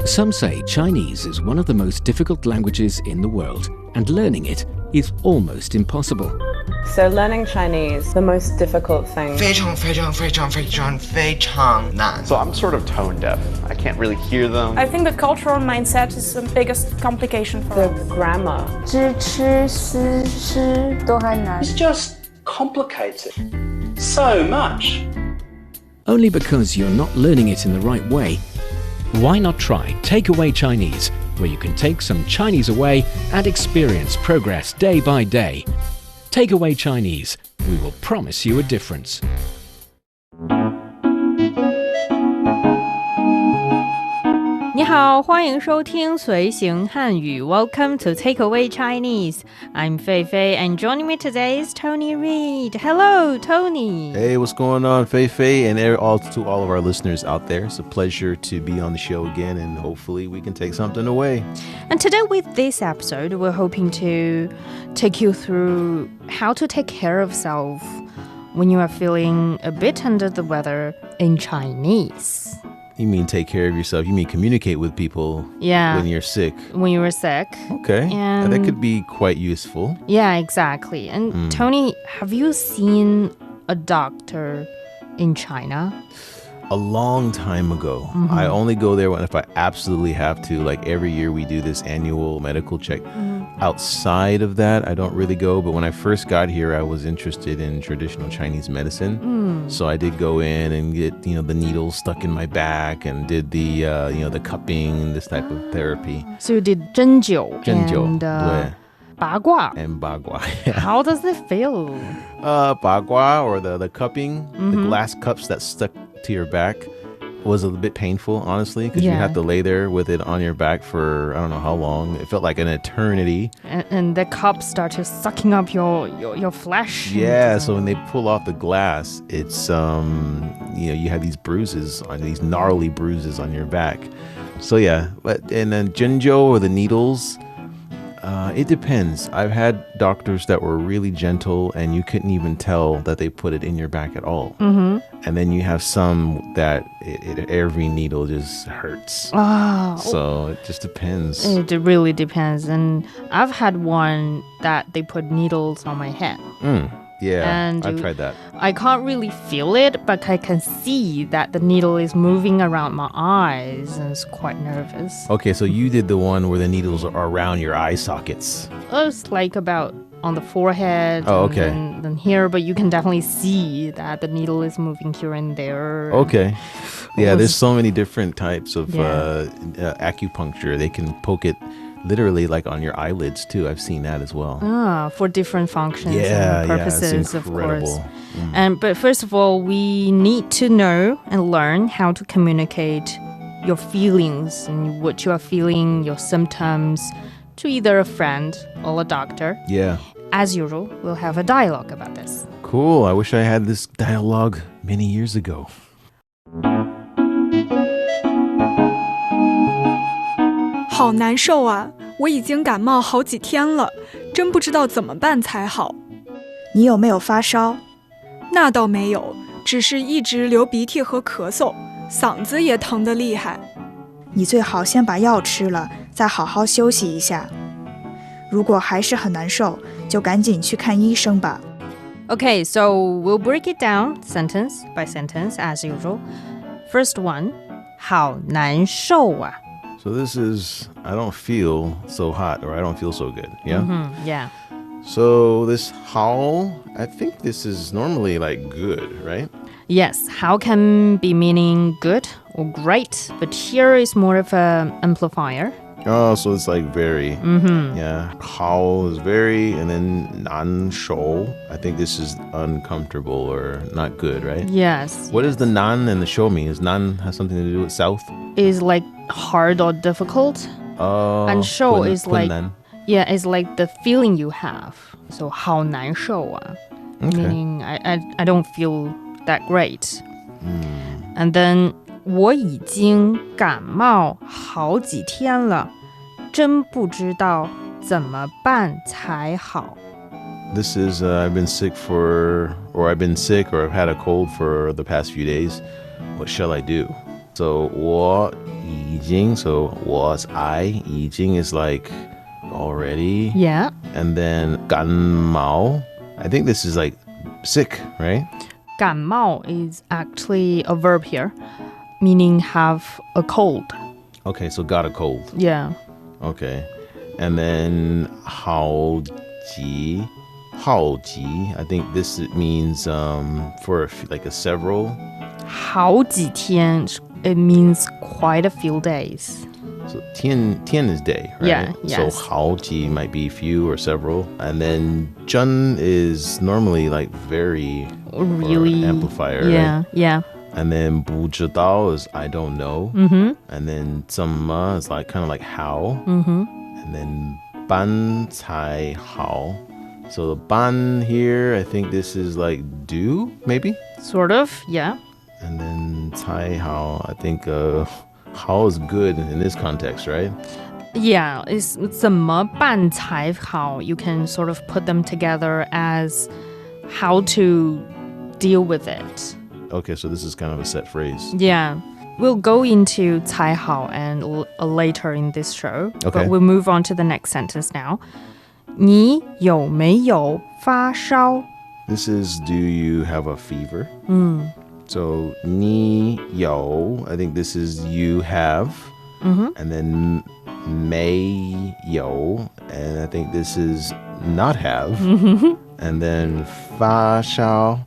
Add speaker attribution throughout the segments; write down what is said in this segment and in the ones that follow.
Speaker 1: Some say Chinese is one of the most difficult languages in the world, and learning it is almost impossible.
Speaker 2: So learning Chinese, the most difficult thing.
Speaker 3: 非常非常非常非常非常难
Speaker 4: So I'm sort of tone deaf. I can't really hear them.
Speaker 5: I think the cultural mindset is the biggest complication for
Speaker 2: The
Speaker 5: us.
Speaker 2: grammar.
Speaker 6: 知吃思吃都还难
Speaker 7: It's just complicated so much.
Speaker 1: Only because you're not learning it in the right way. Why not try Takeaway Chinese, where you can take some Chinese away and experience progress day by day. Takeaway Chinese, we will promise you a difference.
Speaker 8: 你好，欢迎收听随行汉语 Welcome to Takeaway Chinese. I'm Fei Fei and joining me today is Tony Reed. Hello, Tony.
Speaker 9: Hey, what's going on, Fei Fei, and to all of our listeners out there. It's a pleasure to be on the show again, and hopefully we can take something away.
Speaker 8: And today with this episode, we're hoping to take you through how to take care of yourself when you are feeling a bit under the weather in Chinese.
Speaker 9: You mean take care of yourself? You mean communicate with people when you're sick?
Speaker 8: When you were sick.
Speaker 9: Okay,
Speaker 8: And
Speaker 9: that could be quite useful.
Speaker 8: Yeah, exactly. And Tony, have you seen a doctor in China?
Speaker 9: A long time ago. I only go there if I absolutely have to. Like every year we do this annual medical check. Outside of that, I don't really go. But when I first got here, I was interested in traditional Chinese medicine. So I did go in and get, the needles stuck in my back and did the, the cupping and this type of therapy.
Speaker 8: So you did 针灸
Speaker 9: 针灸
Speaker 8: and
Speaker 9: 对
Speaker 8: 拔卦.
Speaker 9: And bagua.
Speaker 8: How does it feel?
Speaker 9: Bagua, or the cupping, the glass cups that stuck to your back, was a bit painful, honestly, because you have to lay there with it on your back for I don't know how long. It felt like an eternity.
Speaker 8: And the cup started sucking up your flesh.
Speaker 9: Yeah, so when they pull off the glass, it's you have these gnarly bruises on your back. So yeah, and then Jinzhou, or the needles, it depends. I've had doctors that were really gentle and you couldn't even tell that they put it in your back at all. And then you have some that every needle just hurts.
Speaker 8: Oh.
Speaker 9: So it just depends.
Speaker 8: It really depends. And I've had one that they put needles on my head.
Speaker 9: Yeah,
Speaker 8: And
Speaker 9: I've tried that.
Speaker 8: I can't really feel it, but I can see that the needle is moving around my eyes, and it's quite nervous.
Speaker 9: Okay, so you did the one where the needles are around your eye sockets.
Speaker 8: It's like about on the forehead.
Speaker 9: Oh, okay.
Speaker 8: And then here, but you can definitely see that the needle is moving here and there.
Speaker 9: Okay. Yeah, there's so many different types of
Speaker 8: Yeah.
Speaker 9: acupuncture. They can poke it literally like on your eyelids too. I've seen that as well.
Speaker 8: For different functions
Speaker 9: Yeah,
Speaker 8: and purposes,
Speaker 9: it's
Speaker 8: of
Speaker 9: incredible.
Speaker 8: course. But first of all, we need to know and learn how to communicate your feelings and what you are feeling, your symptoms, to either a friend or a doctor.
Speaker 9: Yeah.
Speaker 8: As usual, we'll have a dialogue about this.
Speaker 9: Cool. I wish I had this dialogue many years ago.
Speaker 5: 好难受啊！我已经感冒好几天了，真不知道怎么办才好。
Speaker 10: 你有没有发烧？
Speaker 5: 那倒没有，只是一直流鼻涕和咳嗽，嗓子也疼得厉害。
Speaker 10: 你最好先把药吃了，再好好休息一下。如果还是很难受，就赶紧去看医生吧。
Speaker 8: Okay, so we'll break it down sentence by sentence as usual. First one, 好难受啊.
Speaker 9: So this is, I don't feel so hot, or I don't feel so good. Yeah?
Speaker 8: Yeah.
Speaker 9: So this how, I think this is normally like good, right?
Speaker 8: Yes, how can be meaning good or great, but here is more of an amplifier.
Speaker 9: Oh, so it's like very. Yeah. How is very, and then 难受. I think this is uncomfortable or not good, right?
Speaker 8: Yes.
Speaker 9: What does the nan and the show mean? Is nan has something to do with south?
Speaker 8: Is like hard or difficult. And show is like, it's like the feeling you have. So 好难受啊. Meaning I don't feel that great. And then 我已经感冒好几天了，真不知道怎么办才好。
Speaker 9: This is, I've been sick or I've had a cold for the past few days. What shall I do? So 我已经, so was I, 已经 is like already.
Speaker 8: Yeah.
Speaker 9: And then 感冒, I think this is like sick, right?
Speaker 8: 感冒 is actually a verb here, meaning have a cold.
Speaker 9: Okay, so got a cold.
Speaker 8: Yeah.
Speaker 9: Okay. And then 好急, I think this means for like a several.
Speaker 8: 好几天, it means quite a few days.
Speaker 9: So 天 is day, right?
Speaker 8: Yeah, yes.
Speaker 9: So 好几 might be few or several. And then 真 is normally like very
Speaker 8: really
Speaker 9: or amplifier,
Speaker 8: yeah,
Speaker 9: right?
Speaker 8: Yeah.
Speaker 9: And then 不知道 is I don't know.
Speaker 8: Mm-hmm.
Speaker 9: And then 怎么 is like kind of like how.
Speaker 8: Mm-hmm.
Speaker 9: And then 班才好. So the 班 here, I think this is like do, maybe?
Speaker 8: Sort of, yeah.
Speaker 9: And then 才好, I think how is good in this context, right?
Speaker 8: Yeah, it's 怎么办才好. You can sort of put them together as how to deal with it.
Speaker 9: Okay, so this is kind of a set phrase.
Speaker 8: Yeah. We'll go into 才好 and later in this show.
Speaker 9: Okay.
Speaker 8: But we'll move on to the next sentence now. 你有没有发烧?
Speaker 9: This is do you have a fever? So 你有, I think this is you have. And then 没有, and I think this is not have. And then 发烧,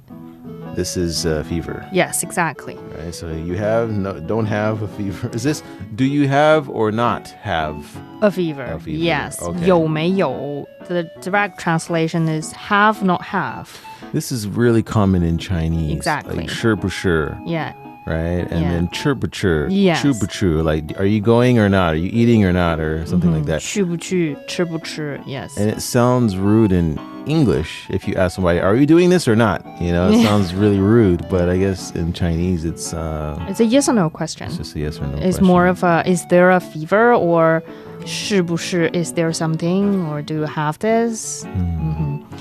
Speaker 9: this is fever.
Speaker 8: Yes, exactly.
Speaker 9: Right, so you have, no, don't have a fever. Is this, do you have or not have
Speaker 8: A fever.
Speaker 9: A fever.
Speaker 8: Yes.
Speaker 9: Okay.
Speaker 8: 有没有? The direct translation is have, not have.
Speaker 9: This is really common in Chinese.
Speaker 8: Exactly.
Speaker 9: Like 是不是,
Speaker 8: Yeah.
Speaker 9: right? And
Speaker 8: Yeah.
Speaker 9: then 吃不吃,
Speaker 8: Yes.
Speaker 9: 吃不吃, like are you going or not? Are you eating or not? Or something like that.
Speaker 8: 去不去,吃不吃, yes.
Speaker 9: And it sounds rude in English if you ask somebody, are you doing this or not? You know, it sounds really rude, but I guess in Chinese it's
Speaker 8: It's a yes or no question.
Speaker 9: it's just a yes or no
Speaker 8: It's
Speaker 9: question.
Speaker 8: more of a, is there a fever, or 是不是, is there something, or do you have this?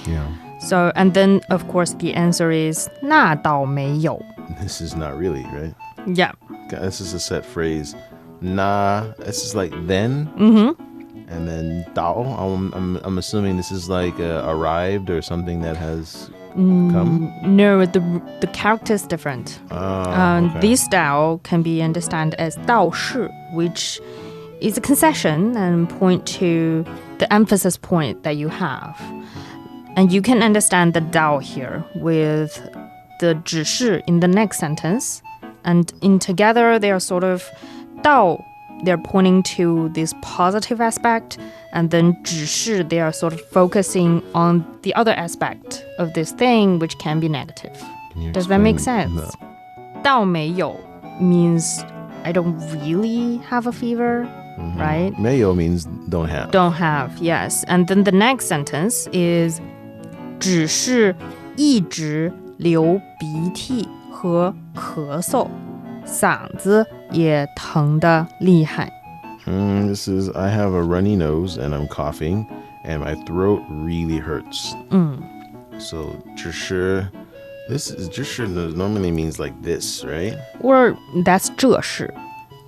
Speaker 9: Yeah.
Speaker 8: So, and then of course the answer is 那倒没有.
Speaker 9: This is not really, right?
Speaker 8: Yeah.
Speaker 9: This is a set phrase. Nah, this is like then. And then 到, I'm assuming this is like arrived or something that has come.
Speaker 8: No, the character is different.
Speaker 9: Okay.
Speaker 8: This 到 can be understood as 道士, which is a concession and point to the emphasis point that you have. And you can understand the 道 here with the 只是 in the next sentence. And in together, they are sort of 道, they're pointing to this positive aspect. And then 只是, they are sort of focusing on the other aspect of this thing, which can be negative. Does that make sense?
Speaker 9: No.
Speaker 8: 到没有 means I don't really have a fever, right?
Speaker 9: 没有 means don't have.
Speaker 8: Don't have, yes. And then the next sentence is 只是一直流鼻涕和咳嗽，嗓子也疼得厉害。
Speaker 9: This is, I have a runny nose and I'm coughing and my throat really hurts. So 只是, this is 只是 normally means like this, right?
Speaker 8: Or that's 这是。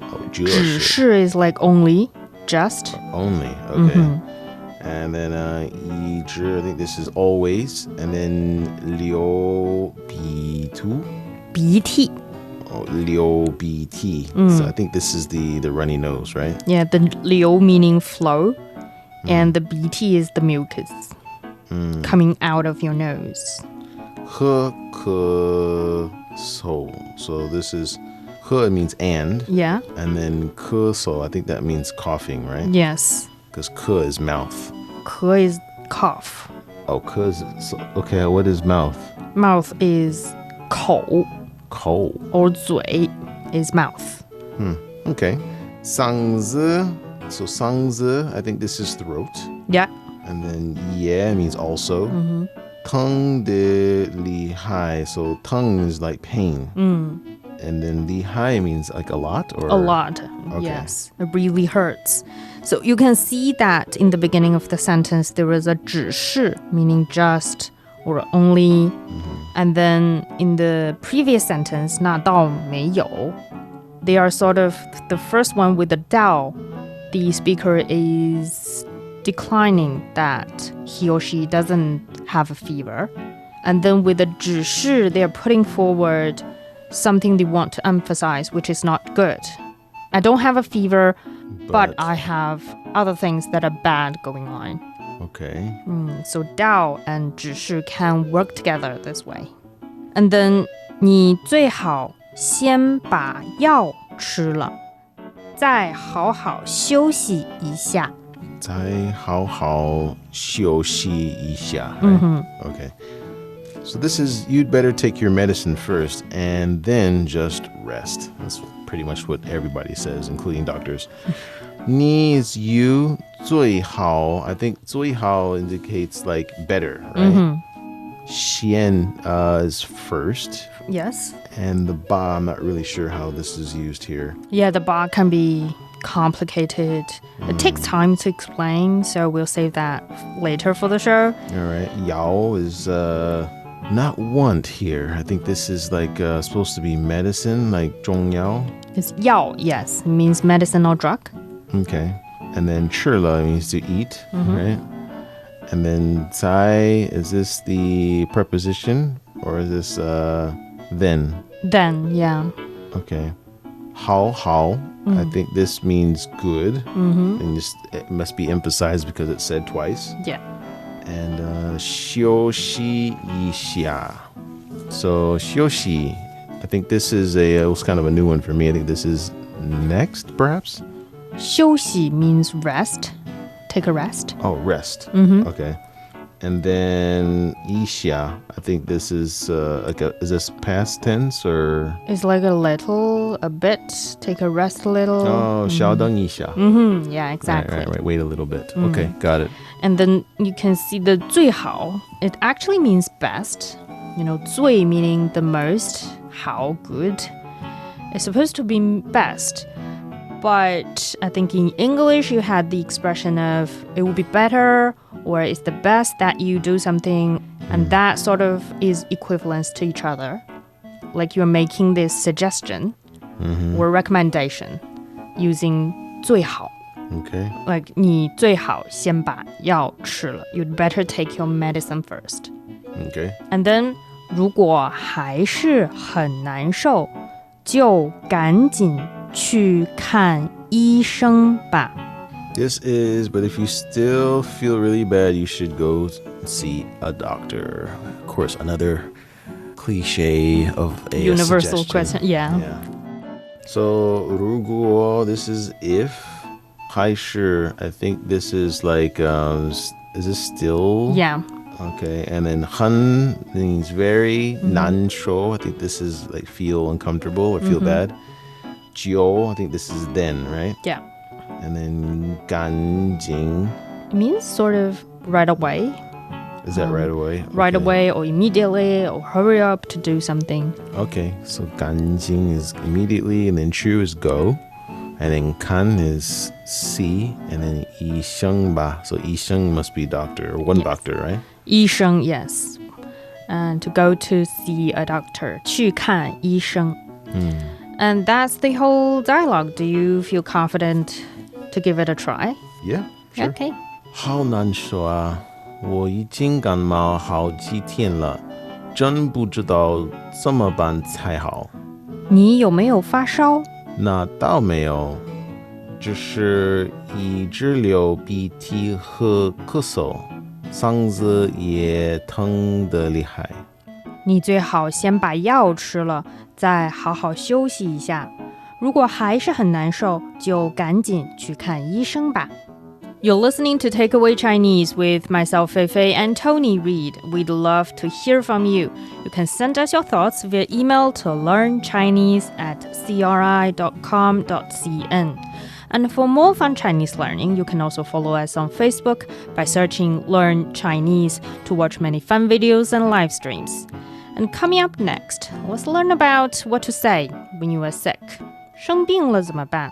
Speaker 9: Oh,
Speaker 8: 只是 is like only, just.
Speaker 9: Only, okay. And then 一直, I think this is always. And then 流鼻涕.
Speaker 8: 鼻涕.
Speaker 9: Oh, 流鼻涕. So I think this is the runny nose, right?
Speaker 8: Yeah, the 流 meaning flow, and the 鼻涕 is the mucus coming out of your nose.
Speaker 9: 喝咳嗽. So this is 喝 means and.
Speaker 8: Yeah.
Speaker 9: And then 咳嗽, I think that means coughing, right?
Speaker 8: Yes.
Speaker 9: Because 咳 is mouth.
Speaker 8: 咳 is cough.
Speaker 9: Oh, 咳 is, so, okay, what is mouth?
Speaker 8: Mouth is 口,
Speaker 9: 口.
Speaker 8: or 嘴 is mouth.
Speaker 9: Okay. 嗓子. So 嗓子, I think this is throat.
Speaker 8: Yeah.
Speaker 9: And then 也 means also. 疼得厉害. So 疼 is like pain. And then 厉害 means like a lot, or
Speaker 8: A lot.
Speaker 9: Okay.
Speaker 8: Yes. It really hurts. So you can see that in the beginning of the sentence there is a 只是 meaning just or only. And then in the previous sentence 那倒没有 they are sort of the first one with the Dao. The speaker is declining that he or she doesn't have a fever. And then with the 只是, they are putting forward something they want to emphasize, which is not good. I don't have a fever, but I have other things that are bad going on.
Speaker 9: Okay.
Speaker 8: So Dao and 只是 can work together this way. And then 你最好先把药吃了，再好好休息一下。
Speaker 9: 再好好休息一下, right? Okay. So this is, you'd better take your medicine first and then just rest. That's pretty much what everybody says, including doctors. 你 is you, 最好, I think 最好 indicates like better, right? 先 is first.
Speaker 8: Yes.
Speaker 9: And the ba, I'm not really sure how this is used here.
Speaker 8: Yeah, the ba can be complicated. It takes time to explain, so we'll save that later for the show.
Speaker 9: All right. Yao is not want here. I think this is like supposed to be medicine, like 中药.
Speaker 8: It's yao, yes. It means medicine or drug.
Speaker 9: Okay. And then 吃了 means to eat, right? And then 在, is this the preposition or is this then?
Speaker 8: Then, yeah.
Speaker 9: Okay. 好好, I think this means good. And it must be emphasized because it's said twice.
Speaker 8: Yeah.
Speaker 9: And 休息一下. So 休息, I think this is it was kind of a new one for me. I think this is next, perhaps?
Speaker 8: 休息 means rest. Take a rest.
Speaker 9: Oh, rest. Okay. And then 一下, I think this is is this past tense or?
Speaker 8: It's like a little, a bit. Take a rest a little.
Speaker 9: Oh, 稍等一下.
Speaker 8: Yeah, exactly.
Speaker 9: Right. Wait a little bit. Okay, got it.
Speaker 8: And then you can see the 最好. It actually means best. You know, 最 meaning the most. 好, good. It's supposed to be best. But I think in English you had the expression of it would be better or it's the best that you do something, and that sort of is equivalent to each other. Like you're making this suggestion or recommendation using 最好.
Speaker 9: Okay.
Speaker 8: Like 你最好先把药吃了. You'd better take your medicine first.
Speaker 9: Okay.
Speaker 8: And then 如果还是很难受，就赶紧去看医生吧。
Speaker 9: This is, but if you still feel really bad, you should go see a doctor. Of course, another cliche of a
Speaker 8: universal
Speaker 9: suggestion.
Speaker 8: question. Yeah.
Speaker 9: So, 如果, this is if. 还是, I think this is like, is this still?
Speaker 8: Yeah.
Speaker 9: Okay, and then 很 means very, 难受, I think this is like feel uncomfortable or feel bad. 久, I think this is then, right?
Speaker 8: Yeah.
Speaker 9: And then 赶紧.
Speaker 8: It means sort of right away.
Speaker 9: Is that right away?
Speaker 8: Right
Speaker 9: Okay.
Speaker 8: away or immediately or hurry up to do something.
Speaker 9: Okay, so 赶紧 is immediately, and then 去 is go. And then 看 is see, and then 医生吧. So 医生 must be doctor, or one doctor, right?
Speaker 8: 医生, yes. And to go to see a doctor. 去看医生. And that's the whole dialogue. Do you feel confident to give it a try?
Speaker 9: Yeah, sure.
Speaker 8: Okay.
Speaker 9: 好难受啊，我已经感冒好几天了，真不知道怎么办才好。
Speaker 8: 你有没有发烧？
Speaker 9: 那倒没有，只是一直流鼻涕和咳嗽，嗓子也疼得厉害。
Speaker 8: 你最好先把药吃了，再好好休息一下。如果还是很难受，就赶紧去看医生吧。You're listening to Takeaway Chinese with myself, Fei Fei and Tony Reid. We'd love to hear from you. You can send us your thoughts via email to learnchinese@cri.com.cn. And for more fun Chinese learning, you can also follow us on Facebook by searching Learn Chinese to watch many fun videos and live streams. And coming up next, let's learn about what to say when you are sick. 生病了怎么办?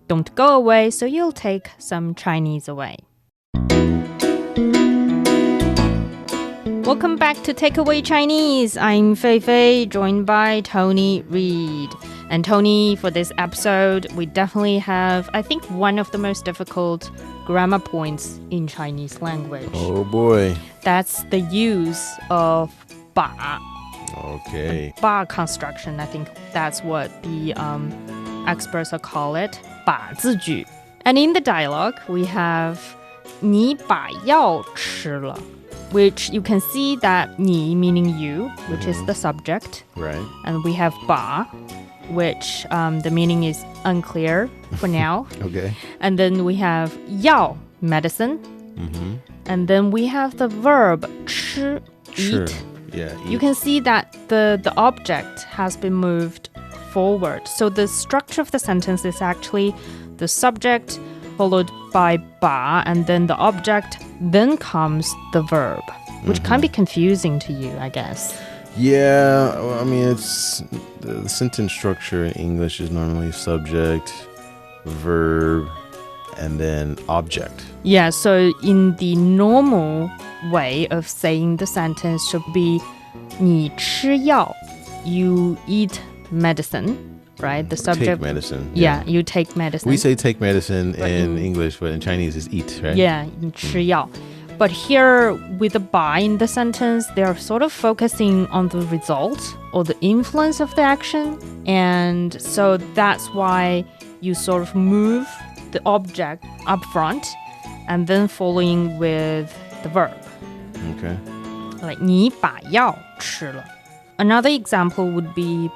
Speaker 8: Don't go away, so you'll take some Chinese away. Welcome back to Takeaway Chinese. I'm Fei Fei, joined by Tony Reid. And Tony, for this episode, we definitely have, I think, one of the most difficult grammar points in Chinese language.
Speaker 9: Oh boy.
Speaker 8: That's the use of 把.
Speaker 9: Okay.
Speaker 8: 把 construction, I think that's what the experts call it. 把字句. And in the dialogue, we have 你把药吃了, which you can see that 你 meaning you, which is the subject.
Speaker 9: Right.
Speaker 8: And we have 把, which the meaning is unclear for now.
Speaker 9: Okay.
Speaker 8: And then we have 药, medicine. And then we have the verb 吃,
Speaker 9: Sure.
Speaker 8: eat.
Speaker 9: Yeah.
Speaker 8: You can see that the object has been moved forward. So the structure of the sentence is actually the subject followed by 把, and then the object, then comes the verb, which can be confusing to you, I guess.
Speaker 9: Yeah, well, I mean, it's the sentence structure in English is normally subject, verb, and then object.
Speaker 8: Yeah, so in the normal way of saying the sentence should be 你吃药, you eat medicine, right? The subject.
Speaker 9: Take medicine.
Speaker 8: Yeah, you take medicine.
Speaker 9: We say take medicine in English, but in Chinese it's eat, right?
Speaker 8: Yeah, 你吃药. But here, with the 把 in the sentence, they're sort of focusing on the result or the influence of the action. And so that's why you sort of move the object up front and then following with the verb.
Speaker 9: Okay.
Speaker 8: Like 你把药吃了. Another example would be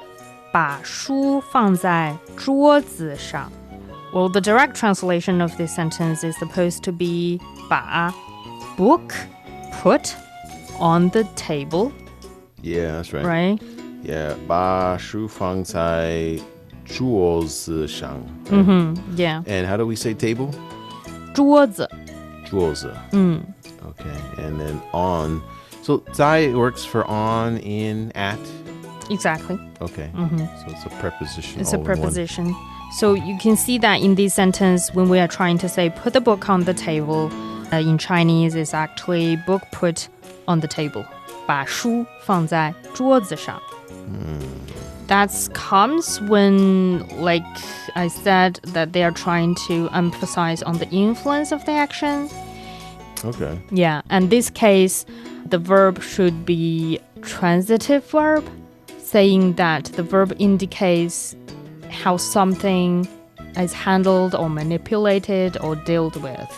Speaker 8: 把书放在桌子上. Well, the direct translation of this sentence is supposed to be 把 book put on the table.
Speaker 9: Yeah, that's right.
Speaker 8: Right?
Speaker 9: Yeah, 把书放在桌子上.
Speaker 8: Yeah.
Speaker 9: And how do we say table?
Speaker 8: 桌子.
Speaker 9: 桌子. Okay, and then on. So 在 works for on, in, at.
Speaker 8: Exactly.
Speaker 9: Okay. So it's a preposition.
Speaker 8: It's
Speaker 9: all
Speaker 8: a
Speaker 9: in one.
Speaker 8: preposition. So you can see that in this sentence, when we are trying to say put the book on the table, in Chinese is actually book put on the table. 把书放在桌子上. That comes when, like I said, that they are trying to emphasize on the influence of the action.
Speaker 9: Okay.
Speaker 8: Yeah, and this case, the verb should be transitive verb, saying that the verb indicates how something is handled or manipulated or dealt with.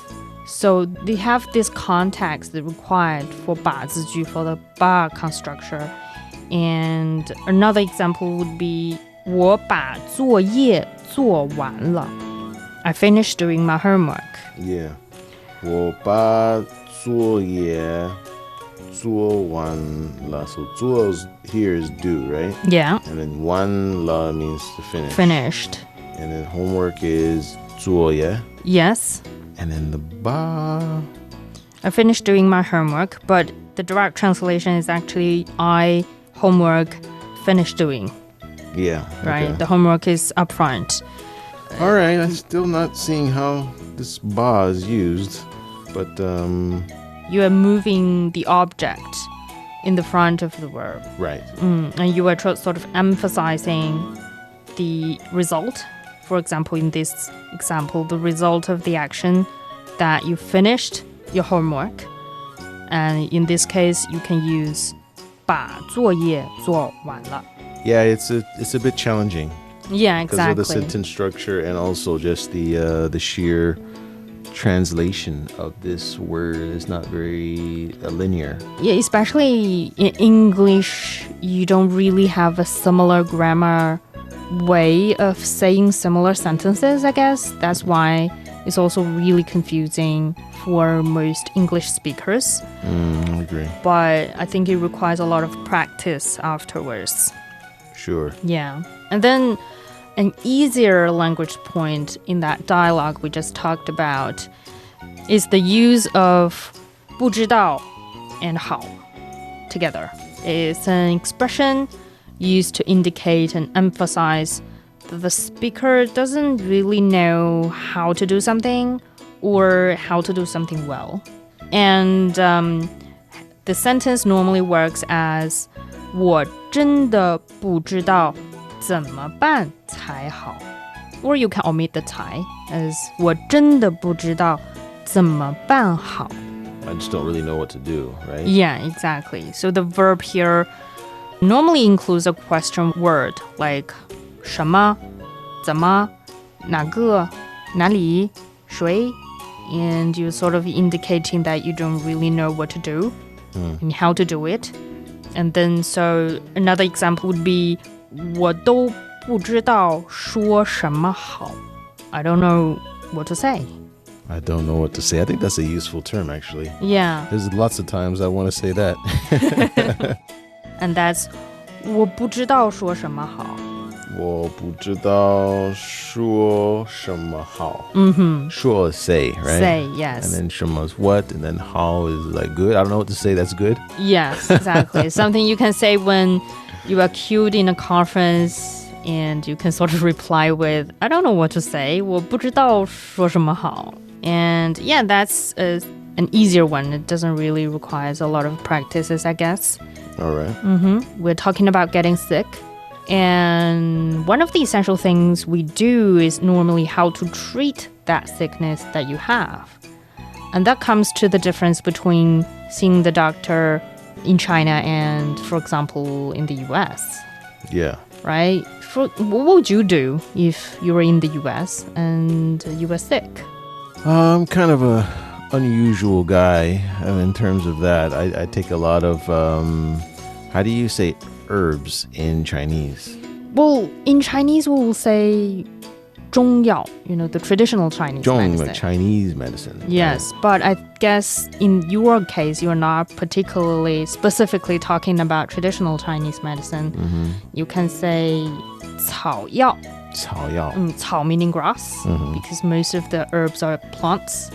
Speaker 8: So they have this context required for 把字句, for the 把 construction. And another example would be 我把作业做完了. I finished doing my homework.
Speaker 9: Yeah. 我把作业做完了. So 做 here is do, right?
Speaker 8: Yeah.
Speaker 9: And then 完了 means to finish.
Speaker 8: Finished.
Speaker 9: And then homework is 作业.
Speaker 8: Yes.
Speaker 9: And then the 把.
Speaker 8: I finished doing my homework, but the direct translation is actually I homework finished doing.
Speaker 9: Yeah.
Speaker 8: Right?
Speaker 9: Okay.
Speaker 8: The homework is up front.
Speaker 9: All right. I'm still not seeing how this 把 is used, but
Speaker 8: You are moving the object in the front of the verb.
Speaker 9: right.
Speaker 8: And you are sort of emphasizing the result. For example, in this example, the result of the action that you finished your homework. And in this case, you can use 把作业做完了.
Speaker 9: Yeah, it's a bit challenging.
Speaker 8: Yeah,
Speaker 9: Because of the
Speaker 8: exactly.
Speaker 9: sentence structure and also just the sheer translation of this word is not very linear.
Speaker 8: Yeah, especially in English, you don't really have a similar grammar way of saying similar sentences, I guess. That's why it's also really confusing for most English speakers.
Speaker 9: I agree.
Speaker 8: But I think it requires a lot of practice afterwards.
Speaker 9: Sure.
Speaker 8: Yeah. And then an easier language point in that dialogue we just talked about is the use of 不知道 and 好 together. It's an expression used to indicate and emphasize that the speaker doesn't really know how to do something or how to do something well. And the sentence normally works as 我真的不知道怎么办才好 Or you can omit the 才 as 我真的不知道怎么办好
Speaker 9: I just don't really know what to do, right?
Speaker 8: Yeah, exactly. So the verb here normally includes a question word like 什么怎么哪个哪里谁 and you're sort of indicating that you don't really know what to do and how to do it. And then so another example would be 我都不知道说什么好 I don't know what to say.
Speaker 9: I don't know what to say. I think that's a useful term, actually.
Speaker 8: Yeah.
Speaker 9: There's lots of times I want to say that.
Speaker 8: And that's 我不知道说什么好
Speaker 9: 我不知道说什么好 说 is say, right?
Speaker 8: Say, yes.
Speaker 9: And then 什么 is what, and then how is like good. I don't know what to say that's good.
Speaker 8: Yes, exactly. Something you can say when you are queued in a conference and you can sort of reply with, I don't know what to say. 我不知道说什么好 And yeah, that's an easier one. It doesn't really require a lot of practices, I guess.
Speaker 9: All right.
Speaker 8: We're talking about getting sick. And one of the essential things we do is normally how to treat that sickness that you have. And that comes to the difference between seeing the doctor in China and, for example, in the US.
Speaker 9: Yeah.
Speaker 8: Right? What would you do if you were in the US and you were sick?
Speaker 9: I'm kind of a unusual guy in terms of that. I take a lot of, how do you say herbs in Chinese?
Speaker 8: Well, in Chinese, we will say 中药, the traditional Chinese medicine.
Speaker 9: Like Chinese medicine.
Speaker 8: Yes,
Speaker 9: right?
Speaker 8: but I guess in your case, you're not particularly specifically talking about traditional Chinese medicine. You can say 草药.
Speaker 9: 草药.
Speaker 8: 草 meaning grass, because most of the herbs are plants.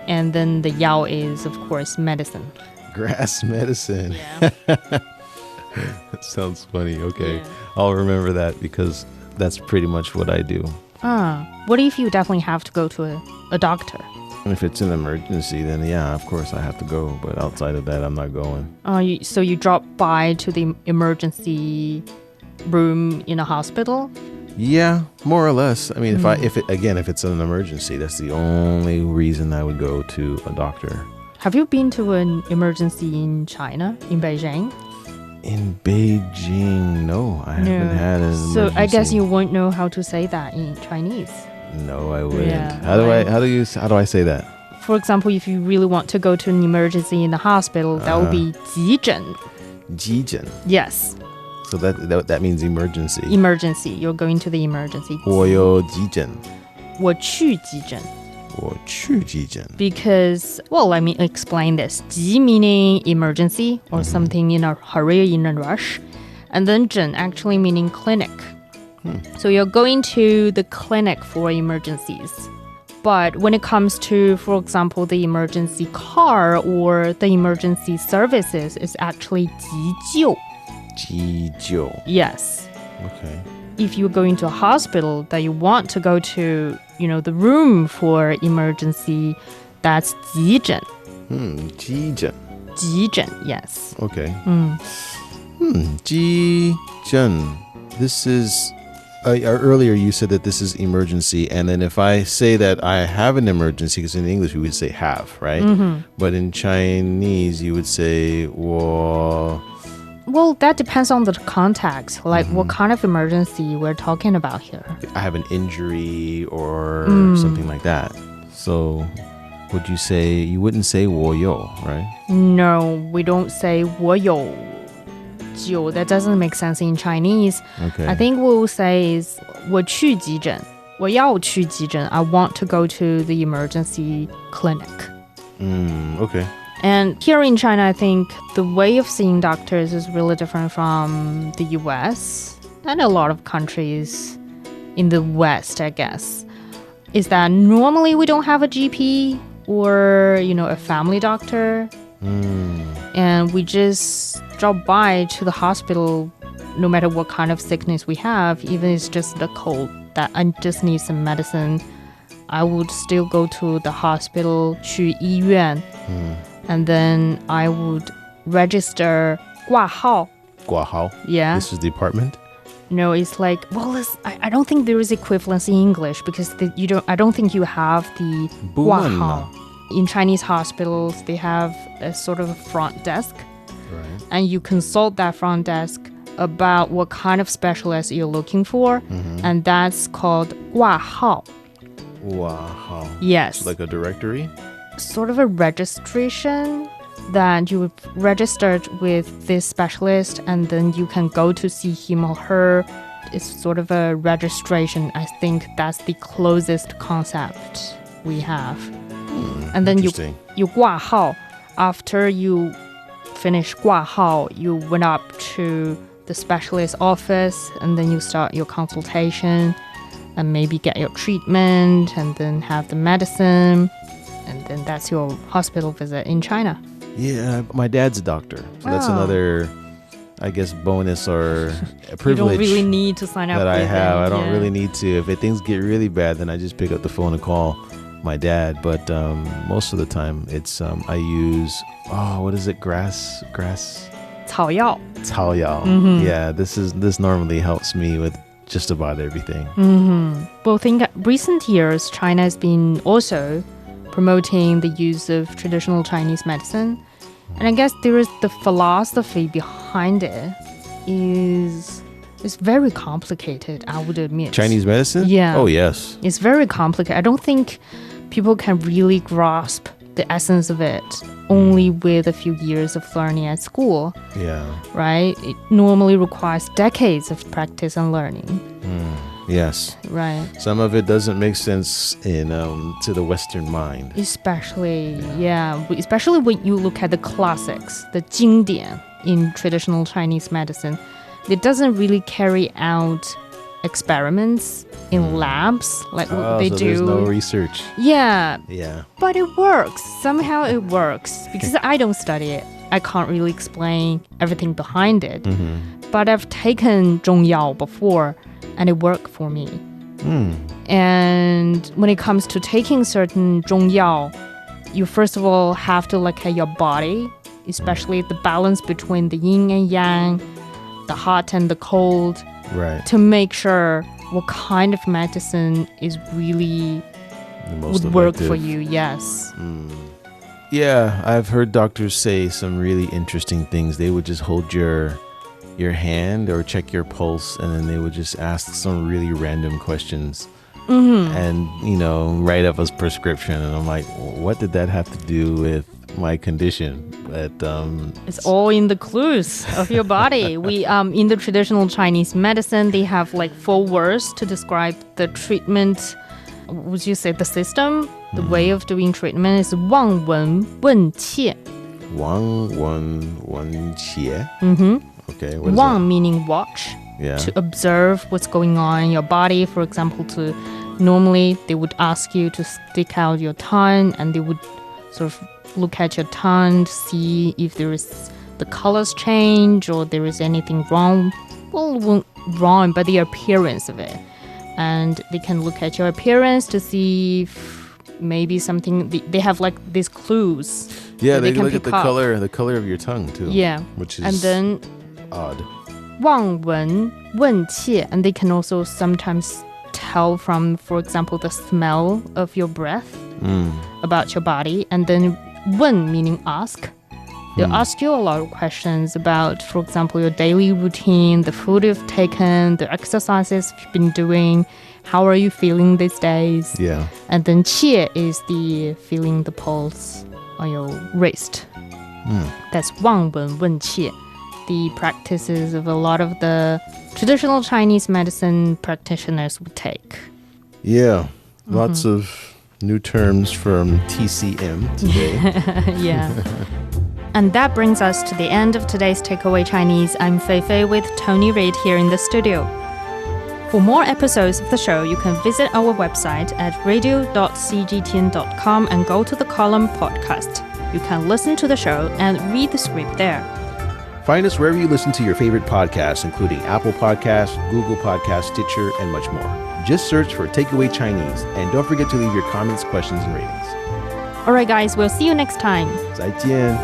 Speaker 8: And then the yao is, of course, medicine.
Speaker 9: Grass medicine.
Speaker 8: Yeah.
Speaker 9: That sounds funny. Okay.
Speaker 8: Yeah.
Speaker 9: I'll remember that because that's pretty much what I do.
Speaker 8: What if you definitely have to go to a doctor?
Speaker 9: And if it's an emergency, then yeah, of course I have to go. But outside of that, I'm not going.
Speaker 8: So you drop by to the emergency room in a hospital?
Speaker 9: Yeah, more or less. I mean, if it's an emergency, that's the only reason I would go to a doctor.
Speaker 8: Have you been to an emergency in China, in Beijing?
Speaker 9: In Beijing, no, I haven't had an emergency.
Speaker 8: So I guess you won't know how to say that in Chinese.
Speaker 9: No, I wouldn't.
Speaker 8: Yeah,
Speaker 9: how do I say that?
Speaker 8: For example, if you really want to go to an emergency in the hospital, that would be 急诊.
Speaker 9: 急诊.
Speaker 8: Yes.
Speaker 9: So that means emergency.
Speaker 8: Emergency. You're going to the emergency.
Speaker 9: 我有急诊.
Speaker 8: 我去急诊.
Speaker 9: 我去急诊.
Speaker 8: Because, well, let me explain this. 急 meaning emergency or something in a hurry, in a rush. And then 诊 actually meaning clinic. So you're going to the clinic for emergencies. But when it comes to, for example, the emergency car or the emergency services, it's actually 急救.
Speaker 9: 急救.
Speaker 8: Yes.
Speaker 9: Okay.
Speaker 8: If you're going to a hospital that you want to go to, the room for emergency, that's 急诊.
Speaker 9: 急诊.
Speaker 8: 急诊, yes.
Speaker 9: Okay. 急诊. This is... earlier you said that this is emergency, and then if I say that I have an emergency, because in English we would say have, right? But in Chinese you would say 我...
Speaker 8: Well, that depends on the context, like what kind of emergency we're talking about here.
Speaker 9: I have an injury or something like that. So would you say, you wouldn't say 我有, right?
Speaker 8: No, we don't say 我有酒. That doesn't make sense in Chinese.
Speaker 9: Okay.
Speaker 8: I think what we'll say is 我去急诊. 我要去急诊. I want to go to the emergency clinic.
Speaker 9: Okay.
Speaker 8: And here in China, I think the way of seeing doctors is really different from the US and a lot of countries in the West, I guess. Is that normally we don't have a GP or, a family doctor. And we just drop by to the hospital no matter what kind of sickness we have, even if it's just a cold that I just need some medicine. I would still go to the hospital, 去医院. And then I would register 挂号.
Speaker 9: 挂号?
Speaker 8: Yeah.
Speaker 9: This is the apartment?
Speaker 8: No, it's like, well, I don't think there is equivalence in English because I don't think you have the 挂号. In Chinese hospitals, they have a sort of a front desk.
Speaker 9: Right.
Speaker 8: And you consult that front desk about what kind of specialist you're looking for. And that's called 挂号.
Speaker 9: Wow.
Speaker 8: Yes.
Speaker 9: So like a directory?
Speaker 8: Sort of a registration that you registered with this specialist and then you can go to see him or her. It's sort of a registration. I think that's the closest concept we have. And then you 挂号. After you finish 挂号, you went up to the specialist office and then you start your consultation and maybe get your treatment and then have the medicine. And then that's your hospital visit in China.
Speaker 9: Yeah, my dad's a doctor. So that's another, I guess, bonus or a privilege.
Speaker 8: You don't really need to sign up
Speaker 9: that I
Speaker 8: with
Speaker 9: have.
Speaker 8: it.
Speaker 9: I don't really need to. If things get really bad, then I just pick up the phone and call my dad. But most of the time, it's I use, what is it? Grass?
Speaker 8: 草药.
Speaker 9: 草药. Yeah, this normally helps me with just about everything.
Speaker 8: Well, I think recent years, China has been also promoting the use of traditional Chinese medicine. And I guess there is the philosophy behind it is very complicated, I would admit.
Speaker 9: Chinese medicine?
Speaker 8: Yeah.
Speaker 9: Oh, yes.
Speaker 8: It's very complicated. I don't think people can really grasp the essence of it only with a few years of learning at school.
Speaker 9: Yeah.
Speaker 8: Right? It normally requires decades of practice and learning.
Speaker 9: Yes.
Speaker 8: Right.
Speaker 9: Some of it doesn't make sense to the Western mind.
Speaker 8: Especially when you look at the classics, the 经典 in traditional Chinese medicine. It doesn't really carry out experiments in labs like what they do.
Speaker 9: There's no research.
Speaker 8: Yeah.
Speaker 9: Yeah.
Speaker 8: But it works. Somehow it works. Because I don't study it. I can't really explain everything behind it. But I've taken 中药 before and it worked for me. And when it comes to taking certain 中药, you first of all have to look at your body, especially the balance between the yin and yang, the hot and the cold,
Speaker 9: right,
Speaker 8: to make sure what kind of medicine is really would work for you. Yes.
Speaker 9: Yeah, I've heard doctors say some really interesting things. They would just hold your hand or check your pulse, and then they would just ask some really random questions and, write up a prescription. And I'm like, what did that have to do with my condition? But
Speaker 8: it's all in the clues of your body. We in the traditional Chinese medicine, they have like 4 words to describe the treatment. Would you say the system? The way of doing treatment is 望闻问切.
Speaker 9: 望闻问切. Okay. What is
Speaker 8: Wang
Speaker 9: that?
Speaker 8: meaning watch.
Speaker 9: Yeah.
Speaker 8: To observe what's going on in your body. For example, normally they would ask you to stick out your tongue and they would sort of look at your tongue to see if there is the colors change or there is anything wrong. Well, wrong, but the appearance of it. And they can look at your appearance to see if maybe something, they have like these clues.
Speaker 9: Yeah, they look at the color of your tongue too.
Speaker 8: Yeah.
Speaker 9: Which is
Speaker 8: and then
Speaker 9: odd.
Speaker 8: 望闻问切, and they can also sometimes tell from, for example, the smell of your breath about your body. And then 问 meaning ask. They'll ask you a lot of questions about, for example, your daily routine, the food you've taken, the exercises you've been doing, how are you feeling these days?
Speaker 9: Yeah.
Speaker 8: And then 切 is the feeling the pulse on your wrist. That's 望闻问切. The practices of a lot of the traditional Chinese medicine practitioners would take.
Speaker 9: Yeah. Lots of new terms from TCM today.
Speaker 8: Yeah. And that brings us to the end of today's Takeaway Chinese. I'm Fei Fei with Tony Reid here in the studio. For more episodes of the show, you can visit our website at radio.cgtn.com and go to the column podcast. You can listen to the show and read the script there.
Speaker 9: Find us wherever you listen to your favorite podcasts, including Apple Podcasts, Google Podcasts, Stitcher, and much more. Just search for Takeaway Chinese, and don't forget to leave your comments, questions, and ratings.
Speaker 8: All right, guys, we'll see you next time.
Speaker 9: 再见。